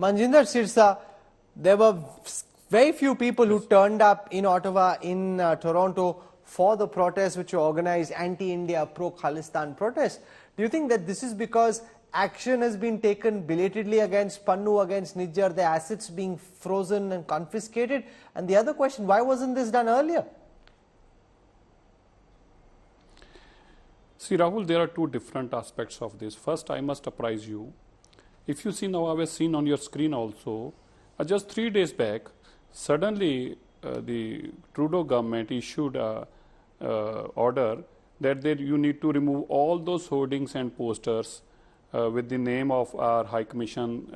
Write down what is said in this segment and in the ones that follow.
Manjinder Sirsa, there were very few people who turned up in Ottawa, in Toronto for the protests which were organized, anti-India, pro-Khalistan protests. Do you think that this is because action has been taken belatedly against Pannu, against Nijjar, their assets being frozen and confiscated? And the other question, why wasn't this done earlier? See, Rahul, there are two different aspects of this. First, I must apprise you. If you see now, I was seen on your screen also, just 3 days back, suddenly the Trudeau government issued a order that you need to remove all those hoardings and posters with the name of our High Commission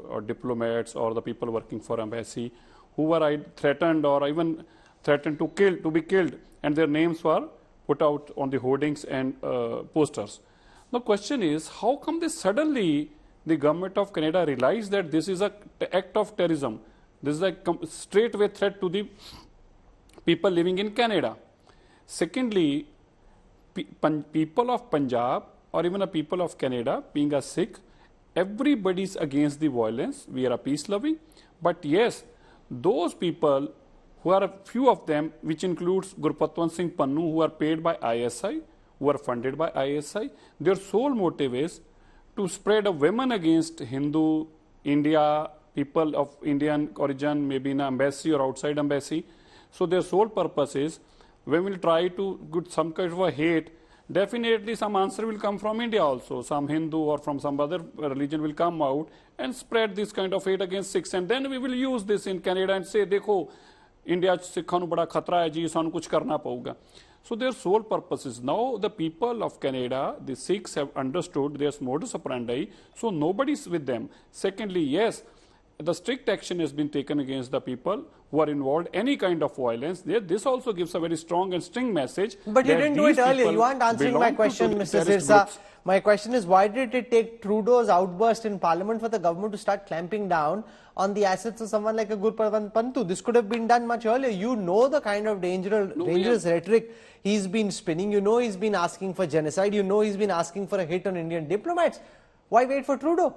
or diplomats or the people working for embassy who were threatened or even threatened to be killed, and their names were put out on the hoardings and posters. The question is, how come this suddenly the government of Canada realized that this is an act of terrorism? This is a straightaway threat to the people living in Canada. Secondly, people of Punjab or even a people of Canada, being a Sikh, everybody is against the violence. We are a peace-loving. But yes, those people who are a few of them, which includes Gurpatwant Singh Pannu, who are paid by ISI, who are funded by ISI, their sole motive is to spread a women against Hindu, India, people of Indian origin, maybe in an embassy or outside embassy. So their sole purpose is, when we will try to get some kind of a hate, definitely some answer will come from India also. Some Hindu or from some other religion will come out and spread this kind of hate against Sikhs. And then we will use this in Canada and say, देखो, India Sikhs nu bada khatra hai ji, sanu kuch karna pauga. So their sole purpose is, now the people of Canada, the Sikhs have understood their modus operandi, so nobody is with them. Secondly, yes, the strict action has been taken against the people who are involved any kind of violence. This also gives a very strong and sting message. But you didn't do it earlier. You aren't answering my question, Mr. Sirsa. My question is, why did it take Trudeau's outburst in Parliament for the government to start clamping down on the assets of someone like a Gurpatwant Pannu? This could have been done much earlier. You know the kind of dangerous rhetoric he's been spinning. You know he's been asking for genocide. You know he's been asking for a hit on Indian diplomats. Why wait for Trudeau?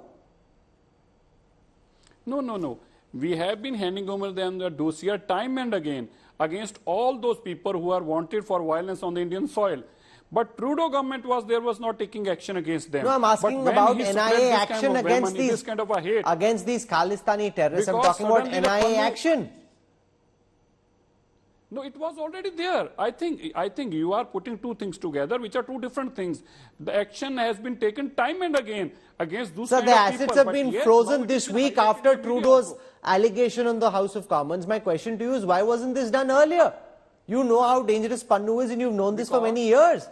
No. We have been handing over them the dossier time and again against all those people who are wanted for violence on the Indian soil. But Trudeau government was not taking action against them. No, I'm asking about NIA action against these kind of a hate. Against these Khalistani terrorists. I'm talking about NIA action. No, it was already there. I think you are putting two things together, which are two different things. The action has been taken time and again against those kind of people. So the assets have been frozen this week after Trudeau's allegation on the House of Commons. My question to you is, why wasn't this done earlier? You know how dangerous Pannu is and you've known this for many years.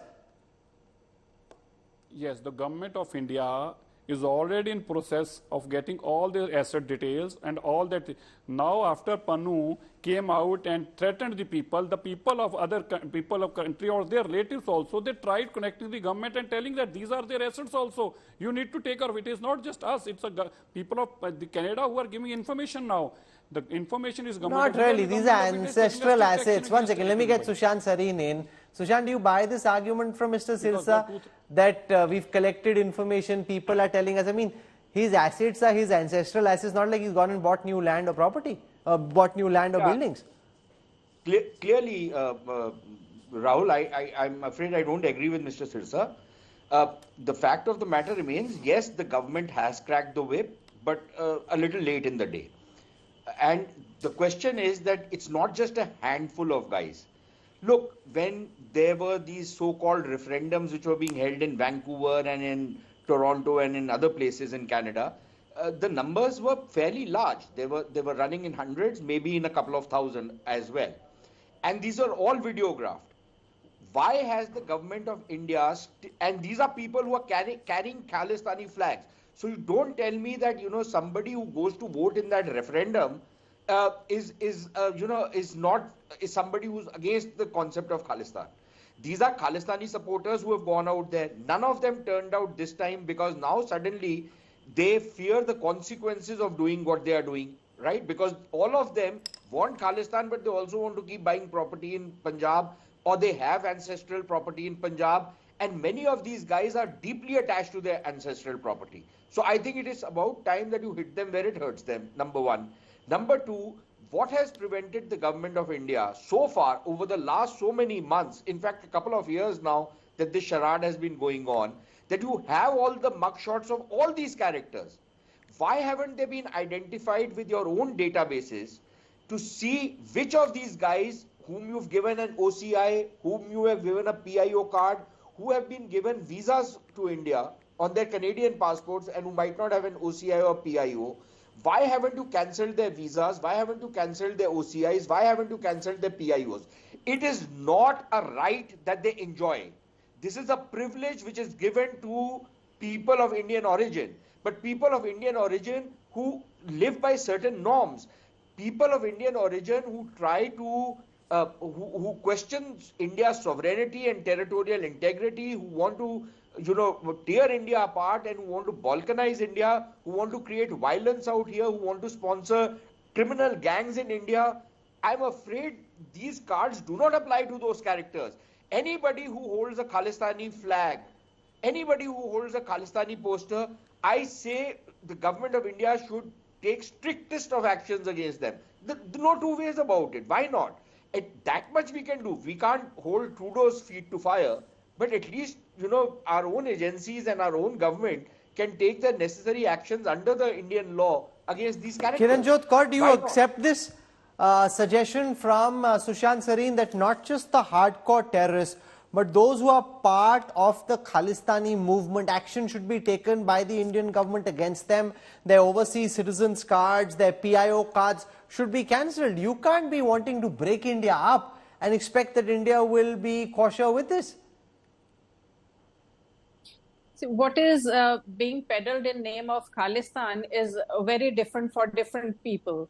Yes, the government of India is already in process of getting all their asset details and all that. Now after Pannu came out and threatened the people of other people of country or their relatives also, they tried connecting the government and telling that these are their assets also. You need to take care of it. It is not just us, it's people of the Canada who are giving information now. The information is government. Not really, these are ancestral assets. One second, let me get Sushant Sareen in. Sushant, do you buy this argument from Mr. Sirsa that we've collected information, people are telling us? I mean, his assets are his ancestral assets, not like he's gone and bought new land or property, bought new land or buildings. Clearly, Rahul, I'm afraid I don't agree with Mr. Sirsa. The fact of the matter remains, yes, the government has cracked the whip, but a little late in the day. And the question is that it's not just a handful of guys. Look, when there were these so-called referendums which were being held in Vancouver and in Toronto and in other places in Canada, the numbers were fairly large. They were running in hundreds, maybe in a couple of thousand as well. And these are all videographed. Why has the government of India, and these are people who are carrying Khalistani flags. So you don't tell me that, somebody who goes to vote in that referendum is somebody who's against the concept of Khalistan. These are Khalistani supporters who have gone out there. None of them turned out this time because now suddenly they fear the consequences of doing what they are doing, right? Because all of them want Khalistan, but they also want to keep buying property in Punjab, or they have ancestral property in Punjab, and many of these guys are deeply attached to their ancestral property. So I think it is about time that you hit them where it hurts them, number one. Number two, what has prevented the government of India so far over the last so many months, in fact, a couple of years now that this charade has been going on, that you have all the mugshots of all these characters. Why haven't they been identified with your own databases to see which of these guys whom you've given an OCI, whom you have given a PIO card, who have been given visas to India on their Canadian passports and who might not have an OCI or PIO? Why haven't you cancelled their visas? Why haven't you cancelled their OCIs? Why haven't you cancelled their PIOs? It is not a right that they enjoy. This is a privilege which is given to people of Indian origin. But people of Indian origin who live by certain norms, people of Indian origin who try to, who question India's sovereignty and territorial integrity, who want to, tear India apart and who want to balkanize India, who want to create violence out here, who want to sponsor criminal gangs in India. I'm afraid these cards do not apply to those characters. Anybody who holds a Khalistani flag, anybody who holds a Khalistani poster, I say the government of India should take strictest of actions against them. No two ways about it. Why not? That much we can do. We can't hold Trudeau's feet to fire, but at least, our own agencies and our own government can take the necessary actions under the Indian law against these characters. Kiranjot Kaur, do you accept this suggestion from Sushant Sareen that not just the hardcore terrorists, but those who are part of the Khalistani movement, action should be taken by the Indian government against them? Their overseas citizens cards, their PIO cards should be cancelled. You can't be wanting to break India up and expect that India will be kosher with this. See, what is being peddled in name of Khalistan is very different for different people.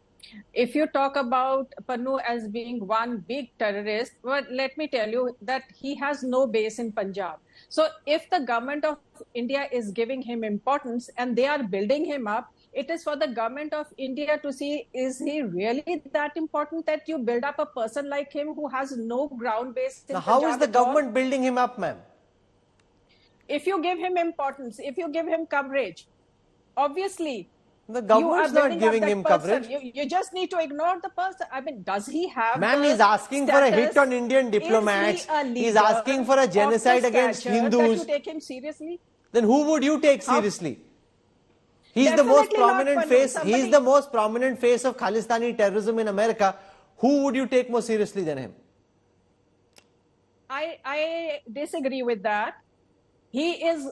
If you talk about Pannu as being one big terrorist, well, let me tell you that he has no base in Punjab. So if the government of India is giving him importance and they are building him up, it is for the government of India to see, is he really that important that you build up a person like him who has no ground base in Now, Punjab? how is the government building him up, ma'am? If you give him importance, if you give him coverage, obviously, the government is not giving him coverage. You just need to ignore the person. I mean, does he have? Ma'am, he's asking for a hit on Indian diplomats. He's asking for a genocide against Hindus. That you take him seriously? Then who would you take seriously? He's Definitely the most prominent face. Somebody... He's the most prominent face of Khalistani terrorism in America. Who would you take more seriously than him? I disagree with that. He is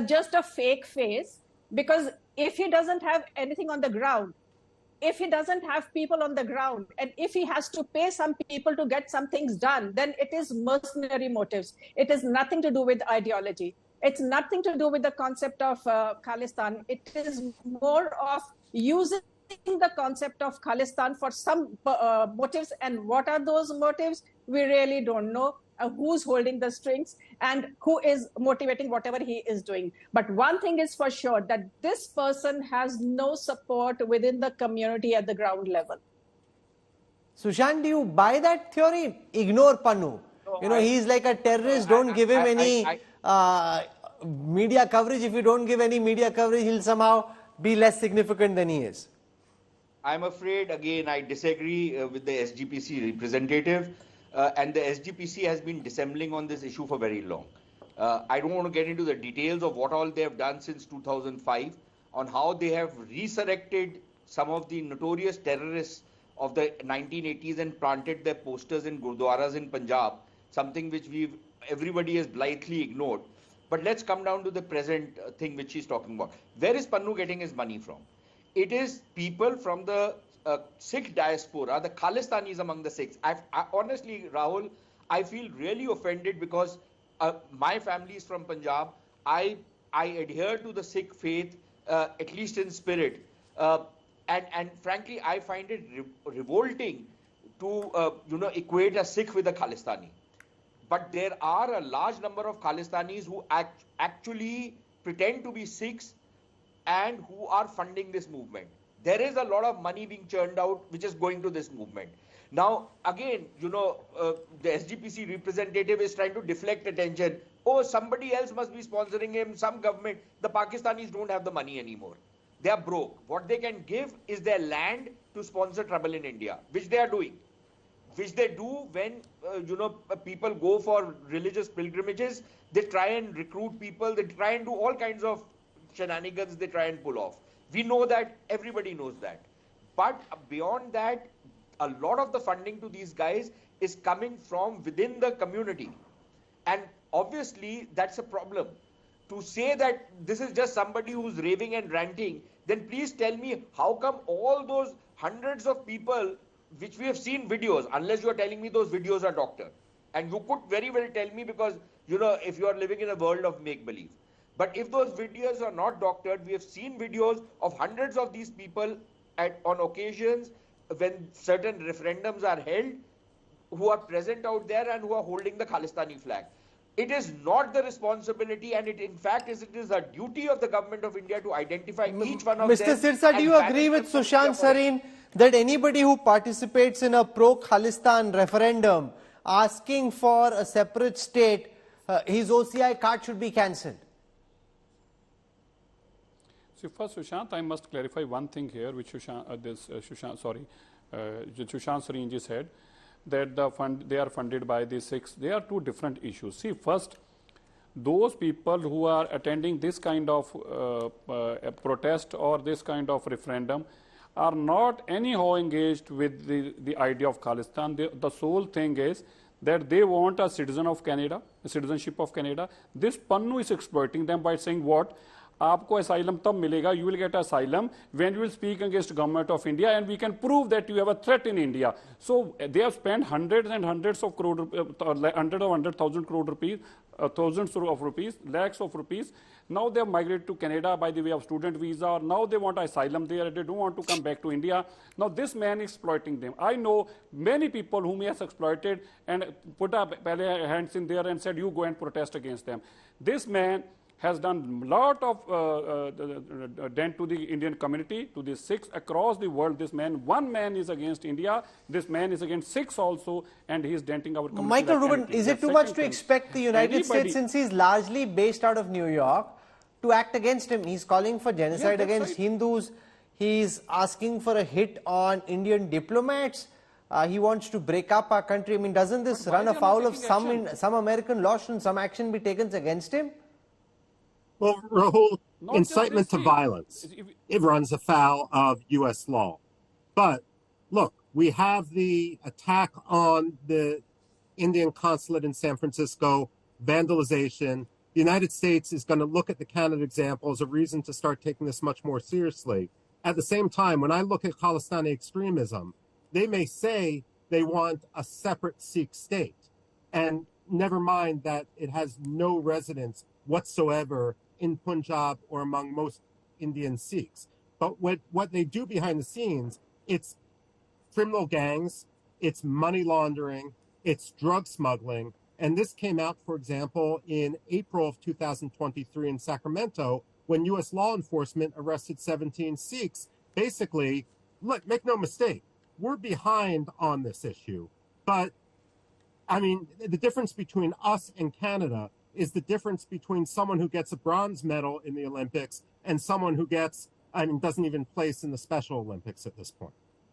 just a fake face, because if he doesn't have anything on the ground, if he doesn't have people on the ground, and if he has to pay some people to get some things done, then it is mercenary motives. It is nothing to do with ideology. It's nothing to do with the concept of Khalistan. It is more of using the concept of Khalistan for some motives. And what are those motives? We really don't know. Who's holding the strings and who is motivating whatever he is doing. But one thing is for sure, that this person has no support within the community at the ground level. Sushant, do you buy that theory? Ignore Pannu. He's like a terrorist. Don't give him any media coverage. If you don't give any media coverage, he'll somehow be less significant than he is. I'm afraid, again, I disagree with the SGPC representative. And the SGPC has been dissembling on this issue for very long. I don't want to get into the details of what all they have done since 2005, on how they have resurrected some of the notorious terrorists of the 1980s and planted their posters in gurdwaras in Punjab, something which everybody has blithely ignored. But let's come down to the present thing which she's talking about. Where is Pannu getting his money from? It is people from the Sikh diaspora, the Khalistanis among the Sikhs. Honestly, Rahul, I feel really offended because my family is from Punjab. I adhere to the Sikh faith, at least in spirit. And frankly, I find it revolting to equate a Sikh with a Khalistani. But there are a large number of Khalistanis who actually pretend to be Sikhs and who are funding this movement. There is a lot of money being churned out, which is going to this movement. Now, again, the SGPC representative is trying to deflect attention. Oh, somebody else must be sponsoring him, some government. The Pakistanis don't have the money anymore. They are broke. What they can give is their land to sponsor trouble in India, which they are doing. Which they do when, people go for religious pilgrimages. They try and recruit people. They try and do all kinds of shenanigans they try and pull off. We know that. Everybody knows that. But beyond that, a lot of the funding to these guys is coming from within the community. And obviously, that's a problem. To say that this is just somebody who's raving and ranting, then please tell me how come all those hundreds of people which we have seen videos, unless you are telling me those videos are doctored. And you could very well tell me because, if you are living in a world of make-believe. But if those videos are not doctored, we have seen videos of hundreds of these people on occasions when certain referendums are held, who are present out there and who are holding the Khalistani flag. It is not the responsibility, and it is a duty of the government of India to identify each one of them. Mr. Sirsa, do you agree with Sushant Sareen that anybody who participates in a pro-Khalistan referendum asking for a separate state, his OCI card should be cancelled? See, first, Sushant, I must clarify one thing here, which Sushant Sareen ji said, that they are funded by the Sikhs. They are two different issues. See, first, those people who are attending this kind of protest or this kind of referendum are not anyhow engaged with the idea of Khalistan. The sole thing is that they want a citizenship of Canada. This Pannu is exploiting them by saying what? आपको asylum तब मिलेगा, you will get asylum when you will speak against government of India and we can prove that you have a threat in India. So they have spent hundreds and hundreds of crore, thousand crore rupees, thousands of rupees, lakhs of rupees. Now they have migrated to Canada by the way of student visa. Now they want asylum there. They don't want to come back to India. Now this man is exploiting them. I know many people whom he has exploited and put up hands in there and said, you go and protest against them. This man has done a lot of dent to the Indian community, to the Sikhs across the world. This man, one man is against India, this man is against Sikhs also, and he is denting our community. Michael Rubin, is it too much to expect the United States, since he's largely based out of New York, to act against him? He's calling for genocide against Hindus. He's asking for a hit on Indian diplomats. He wants to break up our country. I mean, doesn't this run afoul of some American law? Shouldn't some action be taken against him? Well, Rahul, incitement to violence, it runs afoul of U.S. law. But look, we have the attack on the Indian consulate in San Francisco, vandalization. The United States is going to look at the Canada example as a reason to start taking this much more seriously. At the same time, when I look at Khalistani extremism, they may say they want a separate Sikh state, and never mind that it has no residence whatsoever in Punjab or among most Indian Sikhs. But what they do behind the scenes, it's criminal gangs, it's money laundering, it's drug smuggling. And this came out, for example, in April of 2023 in Sacramento, when U.S. law enforcement arrested 17 Sikhs. Basically, look, make no mistake, we're behind on this issue. But, I mean, the difference between us and Canada is the difference between someone who gets a bronze medal in the Olympics and someone who doesn't even place in the Special Olympics at this point.